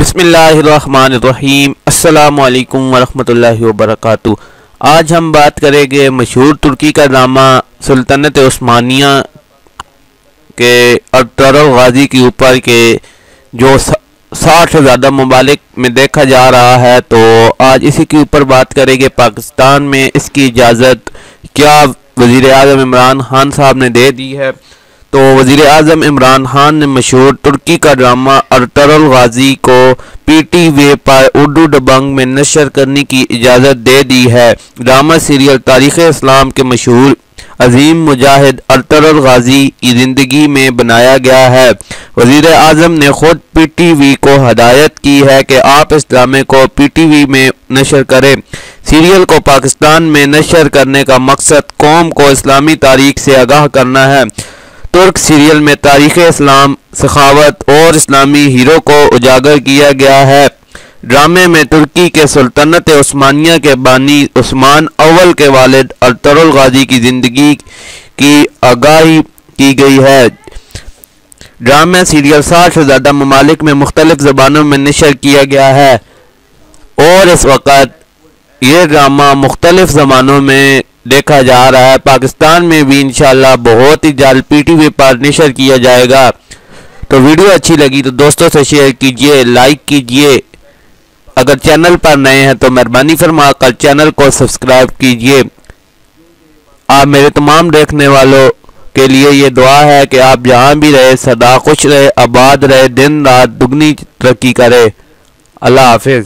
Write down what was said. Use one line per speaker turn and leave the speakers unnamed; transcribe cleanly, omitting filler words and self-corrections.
बिस्मिल्लाहिर्रहमानिर्रहीम अस्सलामु अलैकुम वरहमतुल्लाहि वबरकातुहू। आज हम बात करेंगे मशहूर तुर्की का ड्रामा सुल्तानत उस्मानिया के अर्तुगरुल गाजी के ऊपर के जो 60 से ज़्यादा ममालिक में देखा जा रहा है। तो आज इसी के ऊपर बात करेंगे। पाकिस्तान में इसकी इजाज़त क्या वज़ीर आज़म इमरान खान साहब ने दे दी है। तो वज़ीर आज़म इमरान खान ने मशहूर तुर्की का ड्रामा अर्तुगरुल गाजी को PTV पर उर्दू दबंग में नशर करने की इजाज़त दे दी है। ड्रामा सीरियल तारीख़ इस्लाम के मशहूर अजीम मुजाहिद अर्तुगरुल गाजी की ज़िंदगी में बनाया गया है। वज़ीर आज़म ने खुद PTV को हदायत की है कि आप इस ड्रामे को PTV में नशर करें। सीरियल को पाकिस्तान में नशर करने का मकसद कौम को इस्लामी तारीख से आगाह करना है। तुर्क सीरियल में तारीख़ इस्लाम, सखावत और इस्लामी हीरो को उजागर किया गया है। ड्रामे में तुर्की के सुल्तानत उस्मानिया के बानी उस्मान अव्वल के वालिद अर्तुगरुल गाजी की ज़िंदगी की आगाही की गई है। ड्रामा सीरियल 60 से ज़्यादा ममालिक में मुख्तलिफ ज़बानों में नशर किया गया है और इस वक्त ये ड्रामा मुख्तलिफ ज़बानों में देखा जा रहा है। पाकिस्तान में भी इंशाल्लाह बहुत ही जल्द PTV पर नशर किया जाएगा। तो वीडियो अच्छी लगी तो दोस्तों से शेयर कीजिए, लाइक कीजिए। अगर चैनल पर नए हैं तो मेहरबानी फरमा कर चैनल को सब्सक्राइब कीजिए। आप मेरे तमाम देखने वालों के लिए ये दुआ है कि आप जहाँ भी रहे सदा खुश रहे, आबाद रहे, दिन रात दुगनी तरक्की करे। अल्लाह हाफिज़।